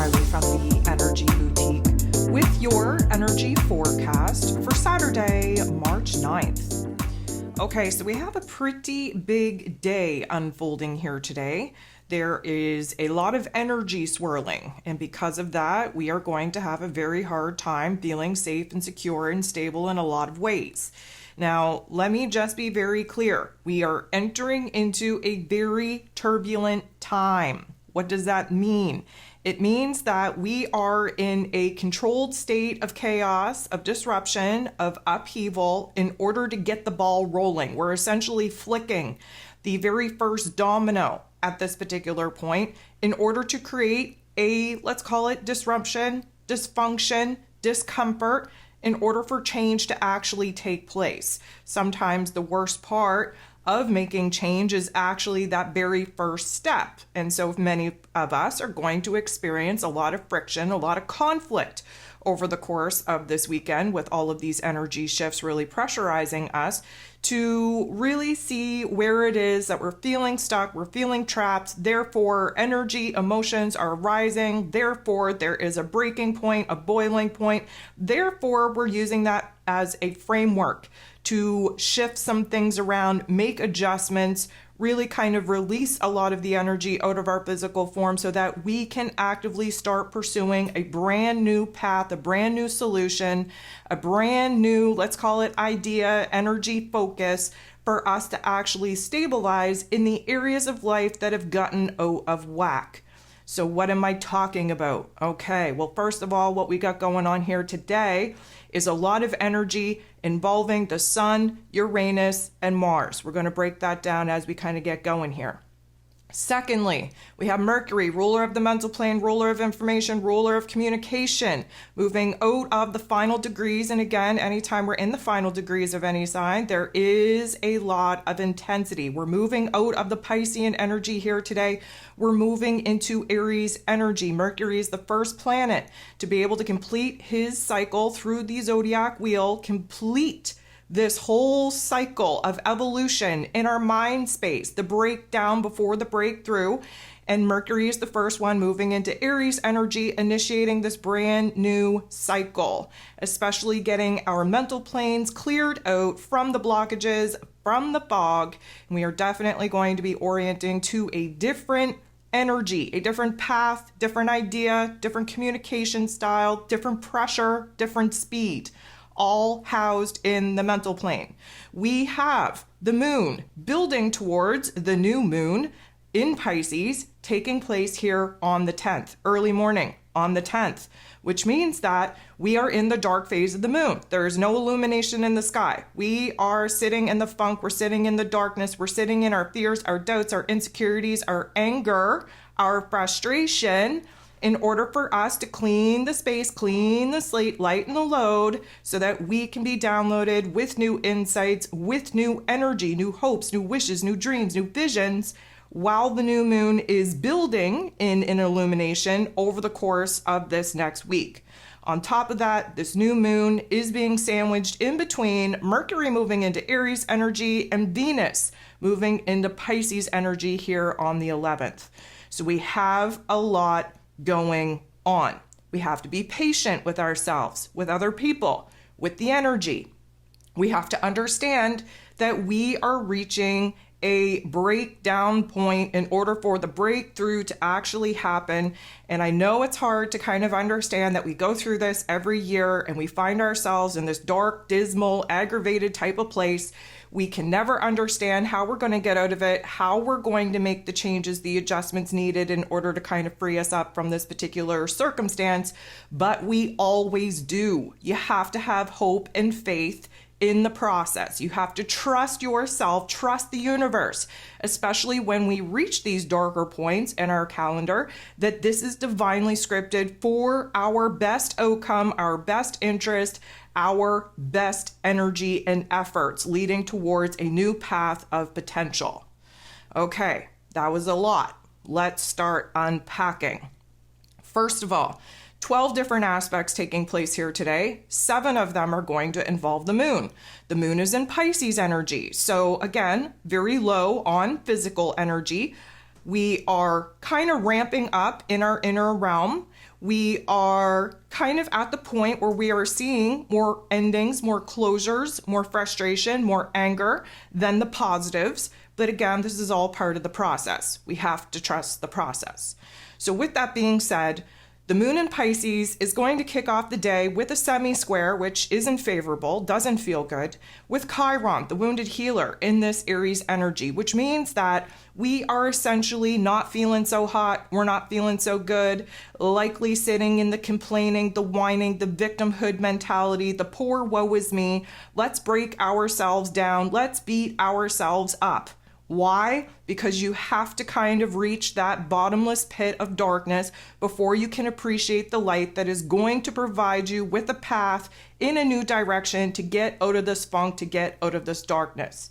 Riley from the Energy Boutique with your energy forecast for Saturday, March 9th. Okay, so we have a pretty big day unfolding here today. There is a lot of energy swirling, and because of that, we are going to have a very hard time feeling safe and secure and stable in a lot of ways. Now, let me just be very clear. We are entering into a very turbulent time. What does that mean? It means that we are in a controlled state of chaos, of disruption, of upheaval in order to get the ball rolling. We're essentially flicking the very first domino at this particular point in order to create a, let's call it disruption, dysfunction, discomfort, in order for change to actually take place. Sometimes the worst part of making change is actually that very first step. And so many of us are going to experience a lot of friction, a lot of conflict over the course of this weekend with all of these energy shifts really pressurizing us to really see where it is that we're feeling stuck, we're feeling trapped, therefore energy, emotions are rising, therefore there is a breaking point, a boiling point, therefore we're using that as a framework to shift some things around, make adjustments, really kind of release a lot of the energy out of our physical form so that we can actively start pursuing a brand new path, a brand new solution, a brand new, let's call it idea, energy focus for us to actually stabilize in the areas of life that have gotten out of whack. So what am I talking about? Okay, well, first of all, what we got going on here today is a lot of energy involving the Sun, Uranus, and Mars. We're going to break that down as we kind of get going here. Secondly, we have Mercury, ruler of the mental plane, ruler of information, ruler of communication, moving out of the final degrees. And again, anytime we're in the final degrees of any sign, there is a lot of intensity. We're moving out of the Piscean energy here today. We're moving into Aries energy. Mercury is the first planet to be able to complete his cycle through the zodiac wheel, complete this whole cycle of evolution in our mind space, the breakdown before the breakthrough. And Mercury is the first one moving into Aries energy, initiating this brand new cycle, especially getting our mental planes cleared out from the blockages, from the fog. And we are definitely going to be orienting to a different energy, a different path, different idea, different communication style, different pressure, different speed, all housed in the mental plane. We have the moon building towards the new moon in Pisces taking place here on the 10th, early morning on the 10th, which means that we are in the dark phase of the moon. There is no illumination in the sky. We are sitting in the funk, we're sitting in the darkness, we're sitting in our fears, our doubts, our insecurities, our anger, our frustration, in order for us to clean the space, clean the slate, lighten the load, so that we can be downloaded with new insights, with new energy, new hopes, new wishes, new dreams, new visions, while the new moon is building in an illumination over the course of this next week. On top of that, this new moon is being sandwiched in between Mercury moving into Aries energy and Venus moving into Pisces energy here on the 11th. So we have a lot going on. We have to be patient with ourselves, with other people, with the energy. We have to understand that we are reaching a breakdown point in order for the breakthrough to actually happen. And I know it's hard to kind of understand that we go through this every year and we find ourselves in this dark, dismal, aggravated type of place. We can never understand how we're going to get out of it, how we're going to make the changes, the adjustments needed in order to kind of free us up from this particular circumstance, but we always do. You have to have hope and faith in the process. You have to trust yourself, trust the universe, especially when we reach these darker points in our calendar, that this is divinely scripted for our best outcome, our best interest, our best energy and efforts leading towards a new path of potential. Okay, that was a lot. Let's start unpacking. First of all, 12 different aspects taking place here today. 7 of them are going to involve the moon. The moon is in Pisces energy. So again, very low on physical energy. We are kind of ramping up in our inner realm. We are kind of at the point where we are seeing more endings, more closures, more frustration, more anger than the positives. But again, this is all part of the process. We have to trust the process. So with that being said, the moon in Pisces is going to kick off the day with a semi-square, which isn't favorable, doesn't feel good, with Chiron, the wounded healer, in this Aries energy, which means that we are essentially not feeling so hot, we're not feeling so good, likely sitting in the complaining, the whining, the victimhood mentality, the poor woe is me. Let's break ourselves down, let's beat ourselves up. Why? Because you have to kind of reach that bottomless pit of darkness before you can appreciate the light that is going to provide you with a path in a new direction to get out of this funk, to get out of this darkness.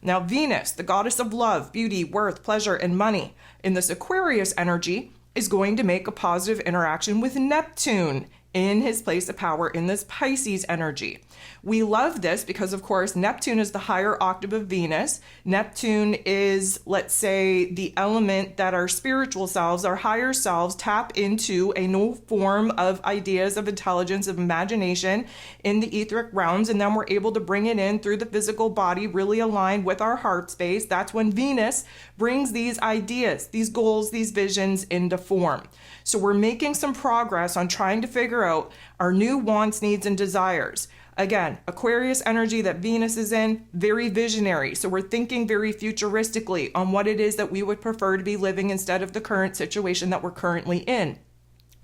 Now, Venus, the goddess of love, beauty, worth, pleasure, and money, in this Aquarius energy, is going to make a positive interaction with Neptune in his place of power in this Pisces energy. We love this because, of course, Neptune is the higher octave of Venus. Neptune is, let's say, the element that our spiritual selves, our higher selves, tap into a new form of ideas, of intelligence, of imagination in the etheric realms, and then we're able to bring it in through the physical body, really aligned with our heart space. That's when Venus brings these ideas, these goals, these visions into form. So we're making some progress on trying to figure out our new wants, needs, and desires. Again, Aquarius energy that Venus is in, very visionary. So we're thinking very futuristically on what it is that we would prefer to be living instead of the current situation that we're currently in.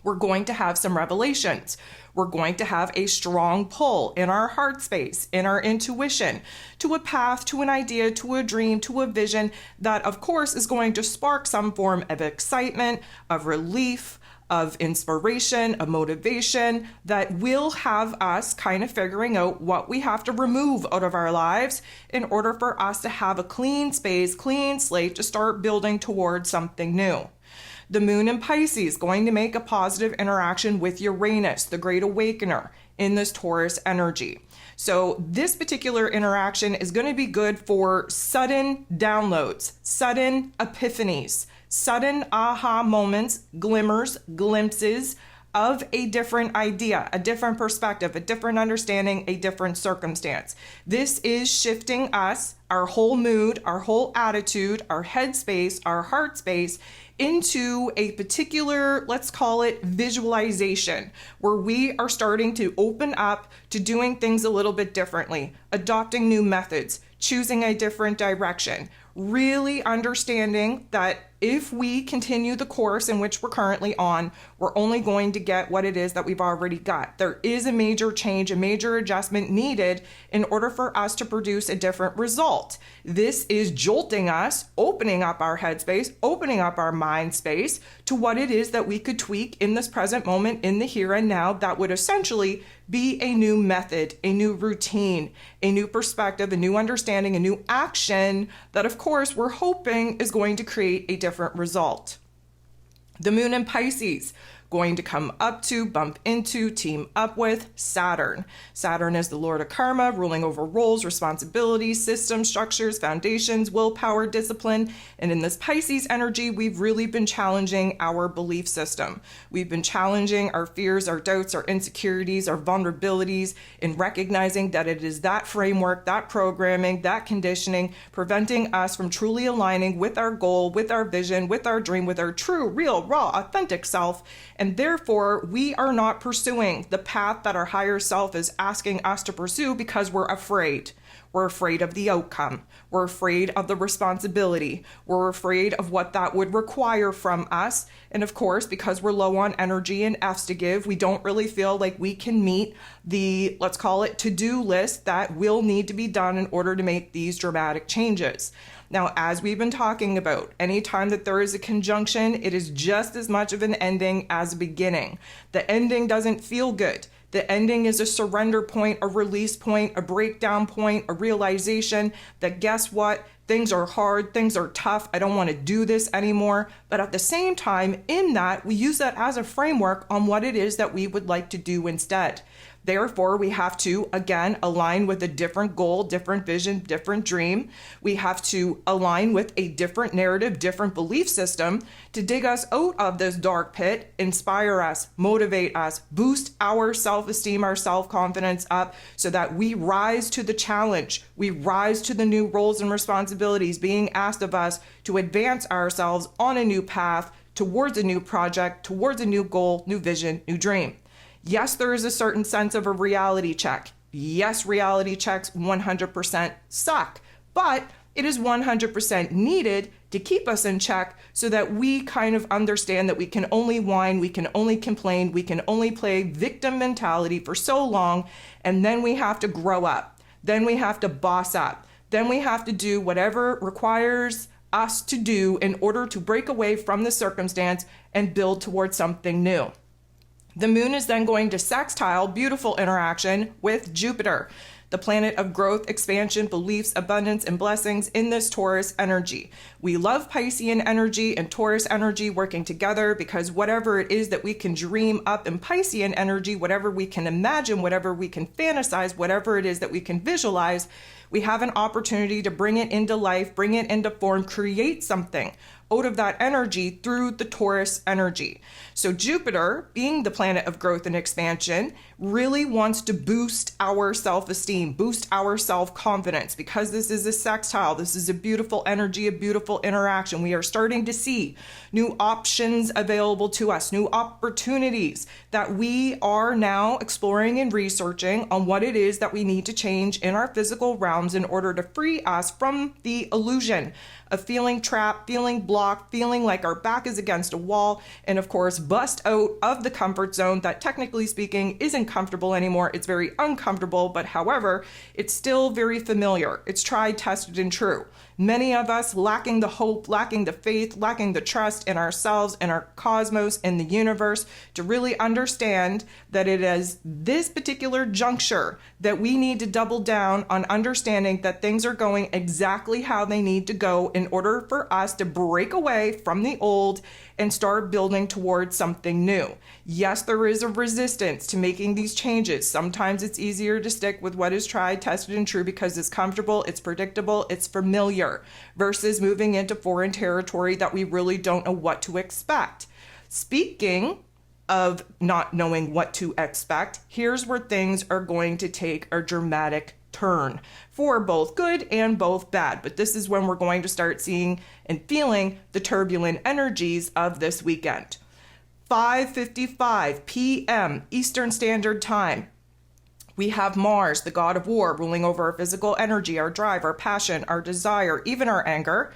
We're going to have some revelations. We're going to have a strong pull in our heart space, in our intuition, to a path, to an idea, to a dream, to a vision that, of course, is going to spark some form of excitement, of relief, of inspiration, of motivation, that will have us kind of figuring out what we have to remove out of our lives in order for us to have a clean space, clean slate to start building towards something new. The moon in Pisces going to make a positive interaction with Uranus, the great awakener, in this Taurus energy. So this particular interaction is going to be good for sudden downloads, sudden epiphanies, sudden aha moments, glimmers, glimpses of a different idea, a different perspective, a different understanding, a different circumstance. This is shifting us, our whole mood, our whole attitude, our headspace, our heart space, into a particular, let's call it visualization, where we are starting to open up to doing things a little bit differently, adopting new methods, choosing a different direction, really understanding that if we continue the course in which we're currently on, we're only going to get what it is that we've already got. There is a major change, a major adjustment needed in order for us to produce a different result. This is jolting us, opening up our headspace, opening up our mind space to what it is that we could tweak in this present moment, in the here and now, that would essentially be a new method, a new routine, a new perspective, a new understanding, a new action that, of course, we're hoping is going to create a different result. The moon in Pisces, going to come up to, bump into, team up with Saturn. Saturn is the lord of karma, ruling over roles, responsibilities, systems, structures, foundations, willpower, discipline. And in this Pisces energy, we've really been challenging our belief system. We've been challenging our fears, our doubts, our insecurities, our vulnerabilities, in recognizing that it is that framework, that programming, that conditioning, preventing us from truly aligning with our goal, with our vision, with our dream, with our true, real, raw, authentic self. And therefore, we are not pursuing the path that our higher self is asking us to pursue because we're afraid. We're afraid of the outcome. We're afraid of the responsibility. We're afraid of what that would require from us. And of course, because we're low on energy and F's to give, we don't really feel like we can meet the, let's call it, to-do list that will need to be done in order to make these dramatic changes. Now, as we've been talking about, anytime that there is a conjunction, it is just as much of an ending as a beginning. The ending doesn't feel good. The ending is a surrender point, a release point, a breakdown point, a realization that, guess what? Things are hard, things are tough, I don't want to do this anymore. But at the same time, in that, we use that as a framework on what it is that we would like to do instead. Therefore, we have to, again, align with a different goal, different vision, different dream. We have to align with a different narrative, different belief system to dig us out of this dark pit, inspire us, motivate us, boost our self-esteem, our self-confidence up so that we rise to the challenge. We rise to the new roles and responsibilities being asked of us to advance ourselves on a new path towards a new project, towards a new goal, new vision, new dream. Yes, there is a certain sense of a reality check. Yes, reality checks 100% suck, but it is 100% needed to keep us in check so that we kind of understand that we can only whine, we can only complain, we can only play victim mentality for so long, and then we have to grow up. Then we have to boss up. Then we have to do whatever requires us to do in order to break away from the circumstance and build towards something new. The moon is then going to sextile, beautiful interaction with Jupiter, the planet of growth, expansion, beliefs, abundance, and blessings in this Taurus energy. We love Piscean energy and Taurus energy working together because whatever it is that we can dream up in Piscean energy, whatever we can imagine, whatever we can fantasize, whatever it is that we can visualize, we have an opportunity to bring it into life, bring it into form, create something out of that energy through the Taurus energy. So Jupiter, being the planet of growth and expansion, really wants to boost our self-esteem, boost our self-confidence, because this is a sextile. This is a beautiful energy, a beautiful interaction. We are starting to see new options available to us, new opportunities that we are now exploring and researching on what it is that we need to change in our physical realms in order to free us from the illusion of feeling trapped, feeling blocked, feeling like our back is against a wall, and of course, bust out of the comfort zone that technically speaking isn't comfortable anymore. It's very uncomfortable, but however, it's still very familiar. It's tried, tested, and true. Many of us lacking the hope, lacking the faith, lacking the trust in ourselves, in our cosmos, in the universe, to really understand that it is this particular juncture that we need to double down on understanding that things are going exactly how they need to go in order for us to break away from the old and start building towards something new. Yes, there is a resistance to making these changes. Sometimes it's easier to stick with what is tried, tested, and true because it's comfortable, it's predictable, it's familiar, versus moving into foreign territory that we really don't know what to expect. Speaking of not knowing what to expect, here's where things are going to take a dramatic turn for both good and both bad. But this is when we're going to start seeing and feeling the turbulent energies of this weekend. 5:55 p.m. Eastern Standard Time. We have Mars, the god of war, ruling over our physical energy, our drive, our passion, our desire, even our anger.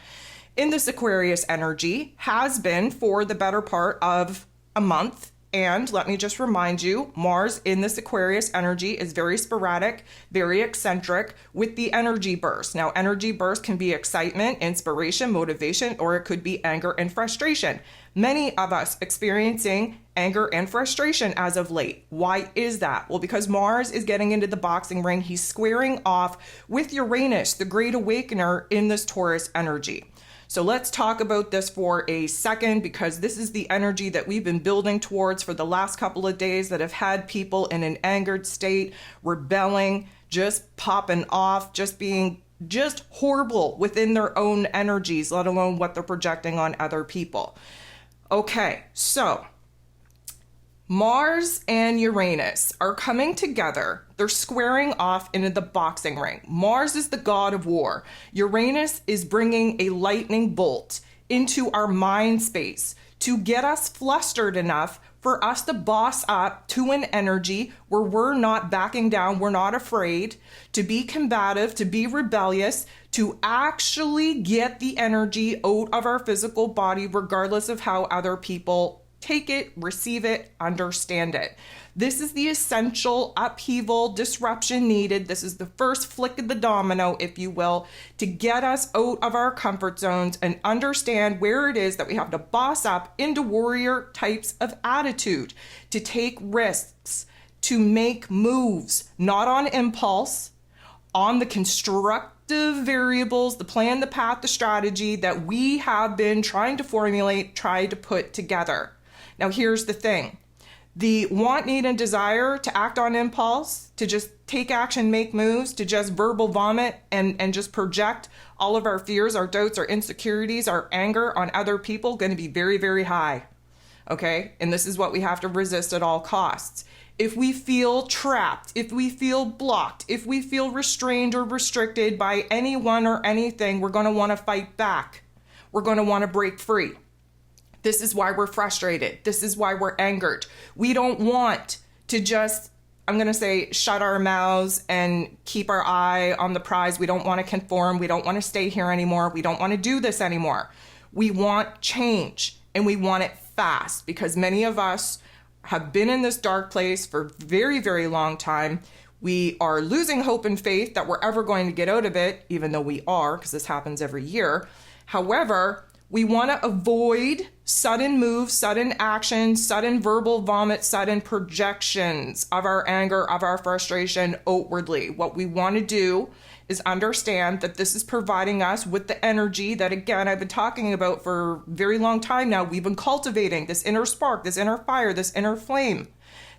In this Aquarius energy, has been for the better part of a month. And let me just remind you, Mars in this Aquarius energy is very sporadic, very eccentric with the energy burst. Now, energy burst can be excitement, inspiration, motivation, or it could be anger and frustration. Many of us experiencing anger and frustration as of late. Why is that? Well, because Mars is getting into the boxing ring. He's squaring off with Uranus, the great awakener in this Taurus energy. So let's talk about this for a second, because this is the energy that we've been building towards for the last couple of days that have had people in an angered state, rebelling, just popping off, just being just horrible within their own energies, let alone what they're projecting on other people. Okay, so Mars and Uranus are coming together. They're squaring off into the boxing ring. Mars is the god of war. Uranus is bringing a lightning bolt into our mind space to get us flustered enough for us to boss up to an energy where we're not backing down, we're not afraid, to be combative, to be rebellious, to actually get the energy out of our physical body, regardless of how other people take it, receive it, understand it. This is the essential upheaval, disruption needed. This is the first flick of the domino, if you will, to get us out of our comfort zones and understand where it is that we have to boss up into warrior types of attitude, to take risks, to make moves, not on impulse, on the constructive variables, the plan, the path, the strategy that we have been trying to formulate, try to put together. Now, here's the thing. The want, need, and desire to act on impulse, to just take action, make moves, to just verbal vomit and just project all of our fears, our doubts, our insecurities, our anger on other people, going to be very, very high. Okay? And this is what we have to resist at all costs. If we feel trapped, if we feel blocked, if we feel restrained or restricted by anyone or anything, we're going to want to fight back. We're going to want to break free. This is why we're frustrated. This is why we're angered. We don't want to just, I'm going to say, shut our mouths and keep our eye on the prize. We don't want to conform. We don't want to stay here anymore. We don't want to do this anymore. We want change, and we want it fast, because many of us have been in this dark place for a very, very long time. We are losing hope and faith that we're ever going to get out of it, even though we are, because this happens every year. However, we want to avoid sudden moves, sudden actions, sudden verbal vomit, sudden projections of our anger, of our frustration outwardly. What we want to do is understand that this is providing us with the energy that, again, I've been talking about for a very long time now. We've been cultivating this inner spark, this inner fire, this inner flame.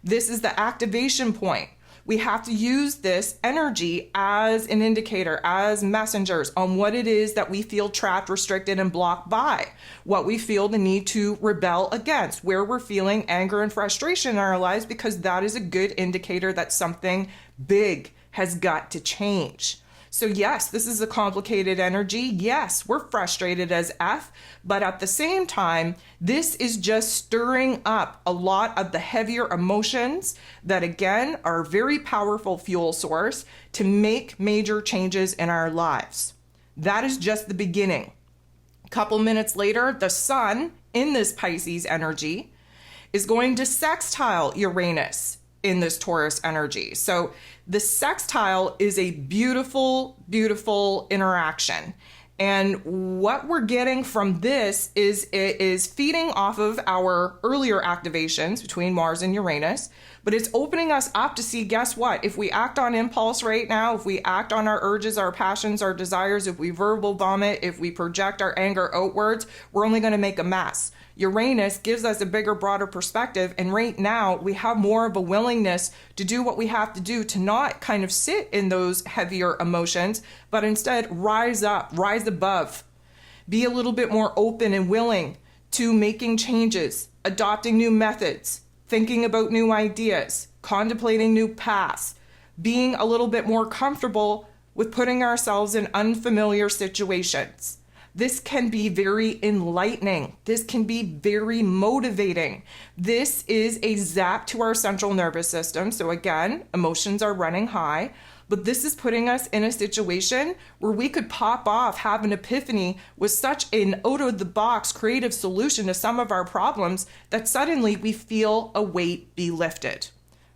This is the activation point. We have to use this energy as an indicator, as messengers on what it is that we feel trapped, restricted, and blocked by, what we feel the need to rebel against, where we're feeling anger and frustration in our lives, because that is a good indicator that something big has got to change. So yes, this is a complicated energy. Yes, we're frustrated as F, but at the same time, this is just stirring up a lot of the heavier emotions that, again, are a very powerful fuel source to make major changes in our lives. That is just the beginning. A couple minutes later, the sun in this Pisces energy is going to sextile Uranus in this Taurus energy. So the sextile is a beautiful, beautiful interaction. And what we're getting from this is it is feeding off of our earlier activations between Mars and Uranus, but it's opening us up to see, guess what? If we act on impulse right now, if we act on our urges, our passions, our desires, if we verbal vomit, if we project our anger outwards, we're only going to make a mess. Uranus gives us a bigger, broader perspective, and right now we have more of a willingness to do what we have to do, to not kind of sit in those heavier emotions, but instead rise up, rise above, be a little bit more open and willing to making changes, adopting new methods, thinking about new ideas, contemplating new paths, being a little bit more comfortable with putting ourselves in unfamiliar situations. This can be very enlightening. This can be very motivating. This is a zap to our central nervous system. So again, emotions are running high, but this is putting us in a situation where we could pop off, have an epiphany with such an out-of-the-box creative solution to some of our problems that suddenly we feel a weight be lifted.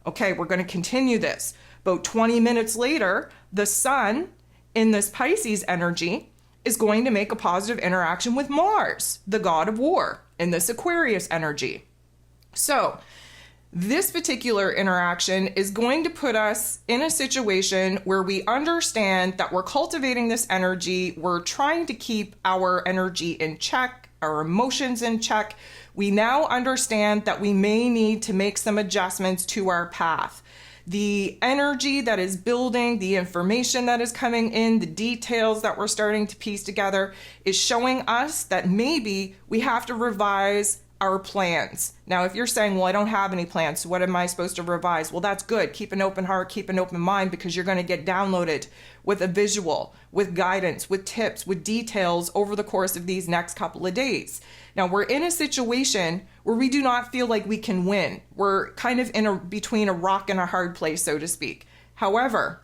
Okay, we're going to continue this. About 20 minutes later, the sun in this Pisces energy is going to make a positive interaction with Mars, the god of war, in this Aquarius energy. So this particular interaction is going to put us in a situation where we understand that we're cultivating this energy. We're trying to keep our energy in check, our emotions in check. We now understand that we may need to make some adjustments to our path. The energy that is building, the information that is coming in, the details that we're starting to piece together is showing us that maybe we have to revise our plans. Now, if you're saying, well, I don't have any plans, so what am I supposed to revise? Well, that's good. Keep an open heart, keep an open mind, because you're going to get downloaded with a visual, with guidance, with tips, with details over the course of these next couple of days. Now, we're in a situation where we do not feel like we can win. We're kind of between a rock and a hard place, so to speak. However,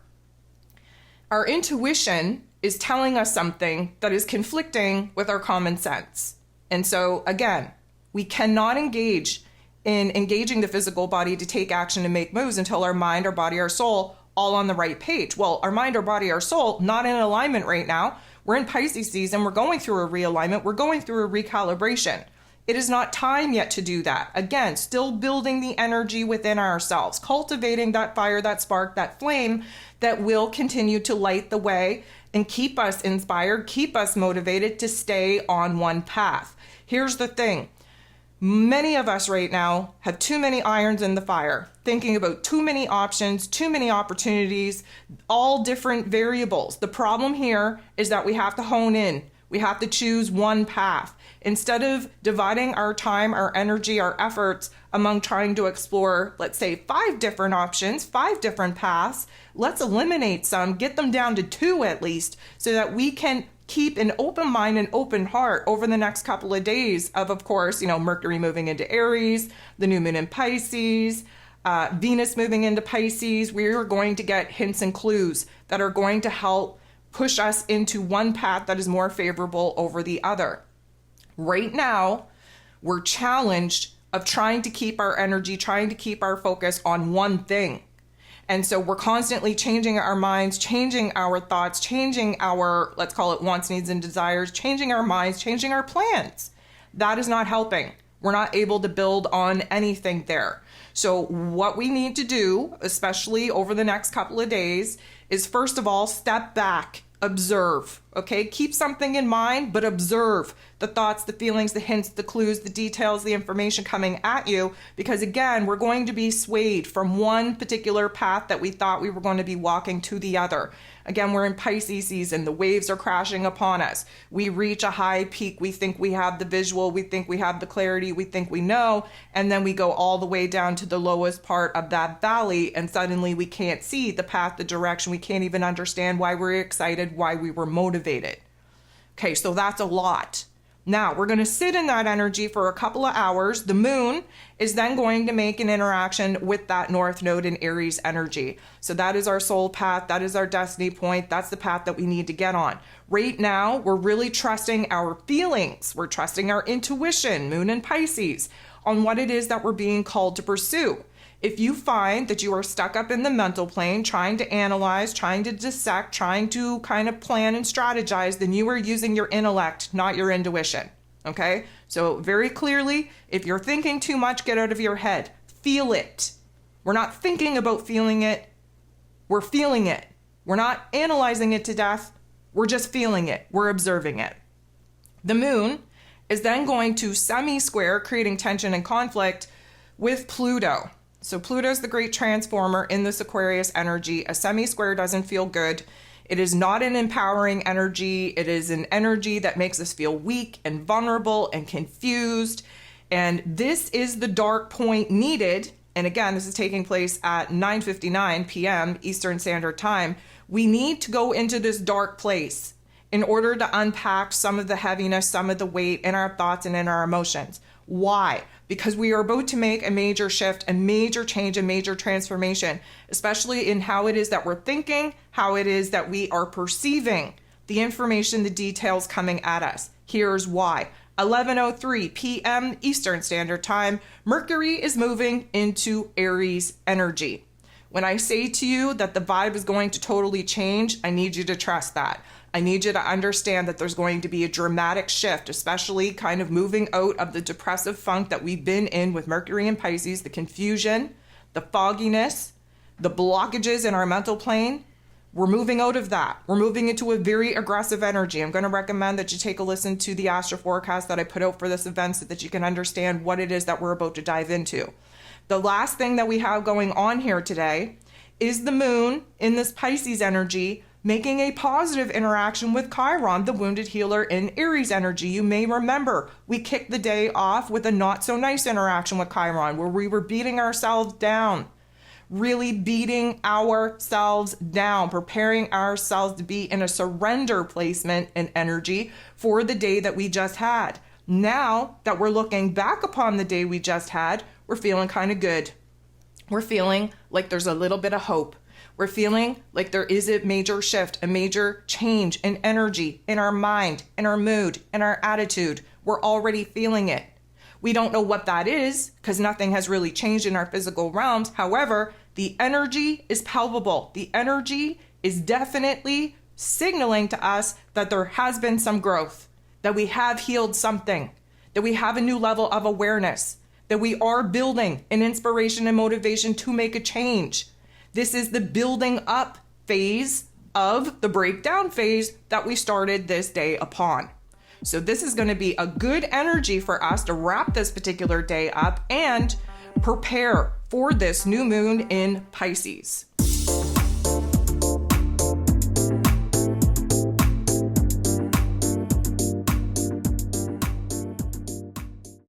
our intuition is telling us something that is conflicting with our common sense. And so, again, we cannot engage in engaging the physical body to take action and make moves until our mind, our body, our soul all on the right page. Well, our mind, our body, our soul, not in alignment right now. We're in Pisces season. We're going through a realignment. We're going through a recalibration. It is not time yet to do that. Again, still building the energy within ourselves, cultivating that fire, that spark, that flame that will continue to light the way and keep us inspired, keep us motivated to stay on one path. Here's the thing. Many of us right now have too many irons in the fire, thinking about too many options, too many opportunities, all different variables. The problem here is that we have to hone in. We have to choose one path. Instead of dividing our time, our energy, our efforts among trying to explore, let's say, 5 different options, 5 different paths, let's eliminate some, get them down to 2 at least, so that we can keep an open mind and open heart over the next couple of days of course, Mercury moving into Aries, the new moon in Pisces, Venus moving into Pisces. We're going to get hints and clues that are going to help push us into one path that is more favorable over the other. Right now, we're challenged of trying to keep our energy, trying to keep our focus on one thing. And so we're constantly changing our minds, changing our thoughts, changing our, let's call it wants, needs, and desires, changing our minds, changing our plans. That is not helping. We're not able to build on anything there. So what we need to do, especially over the next couple of days, is first of all, step back, observe, okay? Keep something in mind, but observe the thoughts, the feelings, the hints, the clues, the details, the information coming at you, because again, we're going to be swayed from one particular path that we thought we were going to be walking to the other. Again, we're in Pisces season. The waves are crashing upon us. We reach a high peak. We think we have the visual. We think we have the clarity. We think we know. And then we go all the way down to the lowest part of that valley. And suddenly we can't see the path, the direction. We can't even understand why we're excited, why we were motivated. Okay, so that's a lot. Now, we're going to sit in that energy for a couple of hours. The moon is then going to make an interaction with that north node in Aries energy. So that is our soul path. That is our destiny point. That's the path that we need to get on. Right now, we're really trusting our feelings. We're trusting our intuition, moon in Pisces, on what it is that we're being called to pursue. If you find that you are stuck up in the mental plane, trying to analyze, trying to dissect, trying to kind of plan and strategize, then you are using your intellect, not your intuition. Okay? So very clearly, if you're thinking too much, get out of your head. Feel it. We're not thinking about feeling it. We're feeling it. We're not analyzing it to death. We're just feeling it. We're observing it. The moon is then going to semi-square, creating tension and conflict with Pluto. So Pluto is the great transformer in this Aquarius energy. A semi-square doesn't feel good. It is not an empowering energy. It is an energy that makes us feel weak and vulnerable and confused. And this is the dark point needed. And again, this is taking place at 9:59 p.m. Eastern Standard Time. We need to go into this dark place in order to unpack some of the heaviness, some of the weight in our thoughts and in our emotions. Why? Because we are about to make a major shift, a major change, a major transformation, especially in how it is that we're thinking, how it is that we are perceiving the information, the details coming at us. Here's why. 11:03 p.m. Eastern Standard Time, Mercury is moving into Aries energy. When I say to you that the vibe is going to totally change, I need you to trust that. I need you to understand that there's going to be a dramatic shift, especially kind of moving out of the depressive funk that we've been in with Mercury and Pisces, the confusion, the fogginess, the blockages in our mental plane. We're moving out of that. We're moving into a very aggressive energy. I'm going to recommend that you take a listen to the astro forecast that I put out for this event so that you can understand what it is that we're about to dive into. The last thing that we have going on here today is the moon in this Pisces energy making a positive interaction with Chiron, the wounded healer in Aries energy. You may remember we kicked the day off with a not so nice interaction with Chiron where we were beating ourselves down, really beating ourselves down, preparing ourselves to be in a surrender placement and energy for the day that we just had. Now that we're looking back upon the day we just had, we're feeling kind of good. We're feeling like there's a little bit of hope. We're feeling like there is a major shift, a major change in energy, in our mind, in our mood, in our attitude. We're already feeling it. We don't know what that is because nothing has really changed in our physical realms. However, the energy is palpable. The energy is definitely signaling to us that there has been some growth, that we have healed something, that we have a new level of awareness, that we are building an inspiration and motivation to make a change. This is the building up phase of the breakdown phase that we started this day upon. So this is going to be a good energy for us to wrap this particular day up and prepare for this new moon in Pisces.